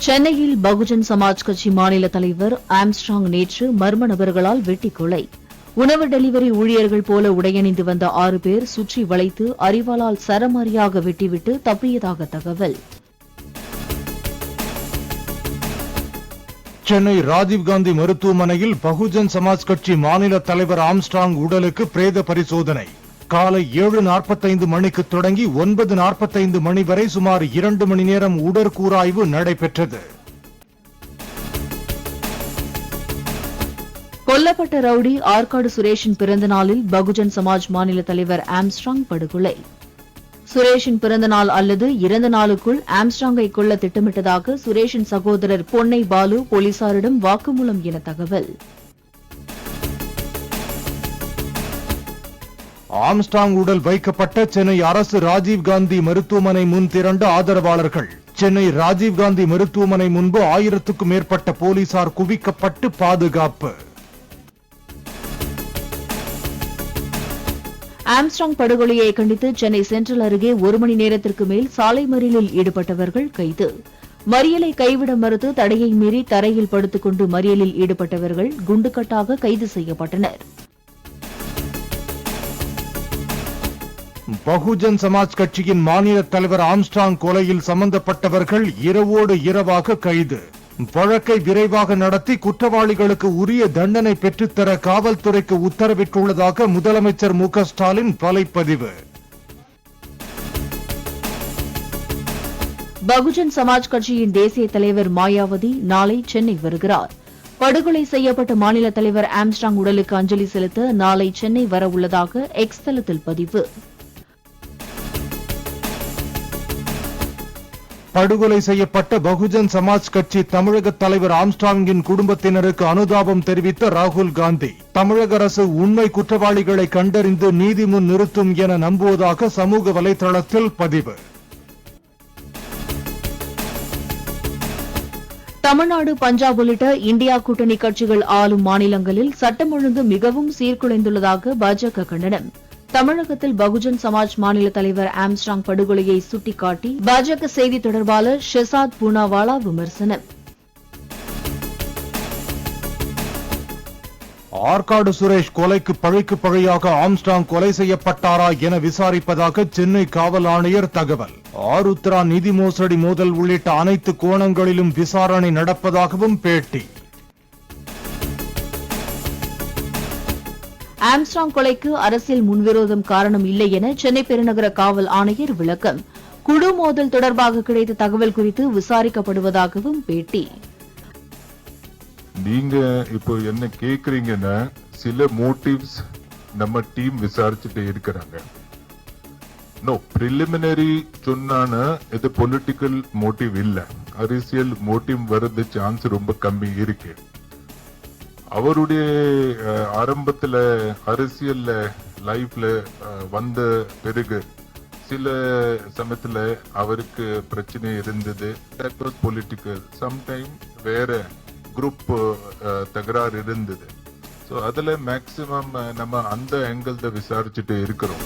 சென்னையில் பகுஜன் சமாஜ் கட்சி மாநில தலைவர் ஆம்ஸ்ட்ராங் நேற்று மர்ம நபர்களால் வெட்டிக் கொலை. உணவு டெலிவரி ஊழியர்கள் போல உடையணிந்து வந்த 6 பேர் சுற்றி வளைத்து அரிவாளால் சரமாரியாக வெட்டிவிட்டு தப்பியதாக தகவல். சென்னை ராஜீவ்காந்தி மருத்துவமனையில் பகுஜன் சமாஜ் கட்சி மாநில தலைவர் ஆம்ஸ்ட்ராங் உடலுக்கு பிரேத பரிசோதனை. காலை 7:45 மணிக்கு தொடங்கி 9:45 மணி வரை சுமார் 2 மணி நேரம் உடற்கூறாய்வு நடைபெற்றது. கொல்லப்பட்ட ரவுடி ஆற்காடு சுரேஷின் பிறந்த நாளில் பகுஜன் சமாஜ் மாநில தலைவர் ஆம்ஸ்ட்ராங் படுகொலை. சுரேஷின் பிறந்தநாள் அல்லது இறந்த நாளுக்குள் ஆம்ஸ்ட்ராங்கை கொல்ல திட்டமிட்டதாக சுரேஷின் சகோதரர் பொன்னை பாலு போலீசாரிடம் வாக்குமூலம் என தகவல். ஆம்ஸ்ட்ராங் உடல் வைக்கப்பட்ட சென்னை அரசு ராஜீவ்காந்தி மருத்துவமனை முன் திரண்ட ஆதரவாளர்கள். சென்னை ராஜீவ்காந்தி மருத்துவமனை முன்பு 1000க்கும் மேற்பட்ட போலீசார் குவிக்கப்பட்டு பாதுகாப்பு. ஆம்ஸ்ட்ராங் படுகொலையை கண்டித்து சென்னை சென்ட்ரல் அருகே 1 மணி நேரத்திற்கு மேல் சாலை மறியலில் ஈடுபட்டவர்கள் கைது. மறியலை கைவிட மறுத்து தடையை மீறி தரையில் படுத்துக் கொண்டு மறியலில் ஈடுபட்டவர்கள் குண்டுக்கட்டாக கைது செய்யப்பட்டனர். பகுஜன் சமாஜ் கட்சியின் மாநில தலைவர் ஆம்ஸ்ட்ராங் கொலையில் சம்பந்தப்பட்டவர்கள் இரவோடு இரவாக கைது. வழக்கை விரைவாக நடத்தி குற்றவாளிகளுக்கு உரிய தண்டனை பெற்றுத்தர காவல்துறைக்கு உத்தரவிட்டுள்ளதாக முதலமைச்சர் மு.க. ஸ்டாலின் வலைப்பதிவு. பகுஜன் சமாஜ் கட்சியின் தேசிய தலைவர் மாயாவதி நாளை சென்னை வருகிறார். படுகொலை செய்யப்பட்ட மாநில தலைவர் ஆம்ஸ்ட்ராங் உடலுக்கு அஞ்சலி செலுத்த நாளை சென்னை வரவுள்ளதாக எக்ஸ் தளத்தில் பதிவு. படுகொலை செய்யப்பட்ட பகுஜன் சமாஜ் கட்சி தமிழக தலைவர் ஆம்ஸ்ட்ராங்கின் குடும்பத்தினருக்கு அனுதாபம் தெரிவித்த ராகுல் காந்தி, தமிழக அரசு உண்மை குற்றவாளிகளை கண்டறிந்து நீதி முன் நிறுத்தும் என நம்புவதாக சமூக வலைதளத்தில் பதிவு. தமிழ்நாடு, பஞ்சாப் உள்ளிட்ட இந்தியா கூட்டணி கட்சிகள் ஆளும் மாநிலங்களில் சட்டம் ஒழுங்கு மிகவும் சீர்குலைந்துள்ளதாக பாஜக கண்டனம். தமிழகத்தில் பகுஜன் சமாஜ் மாநில தலைவர் ஆம்ஸ்ட்ராங் படுகொலையை சுட்டிக்காட்டி பாஜக செய்தி தொடர்பாளர் ஷெசாத் பூனாவாலா விமர்சனம். ஆற்காடு சுரேஷ் கொலைக்கு பழிக்கு பழியாக ஆம்ஸ்ட்ராங் கொலை செய்யப்பட்டாரா என விசாரிப்பதாக சென்னை காவல் ஆணையர் தகவல். ஆருத்ரா நிதி மோசடி மோதல் உள்ளிட்ட அனைத்து கோணங்களிலும் விசாரணை நடப்பதாகவும் பேட்டி. ஆம்ஸ்ட்ராங் கொலைக்கு அரசியல் முன்விரோதம் காரணம் இல்லை என சென்னை பெருநகர காவல் ஆணையர் விளக்கம். குழு மோதல் தொடர்பாக கிடைத்த தகவல் குறித்து விசாரிக்கப்படுவதாகவும் பேட்டி. நீங்க இப்போ என்ன கேக்குறீங்கன்னா சில மோட்டிவ்ஸ் நம்ம டீம் விசாரிச்சுட்டே இருக்கிறாங்க. நோ பிரிலிமினரி சொன்னான இது பொலிட்டிக்கல் மோட்டிவ் இல்ல, அரசியல் மோட்டிவ் வரது சான்ஸ் ரொம்ப கம்மி இருக்கு. அவருடைய ஆரம்பத்துல அரசியல் லைஃப்ல வந்த பிறகு சில சமயத்துல அவருக்கு பிரச்சனை இருந்தது. That was political. சம்டைம் வேற குரூப் தகராறு இருந்தது. ஸோ அதுல மேக்சிமம் நம்ம அந்த ஆங்கிள் தான் விசாரிச்சுட்டு இருக்கிறோம்.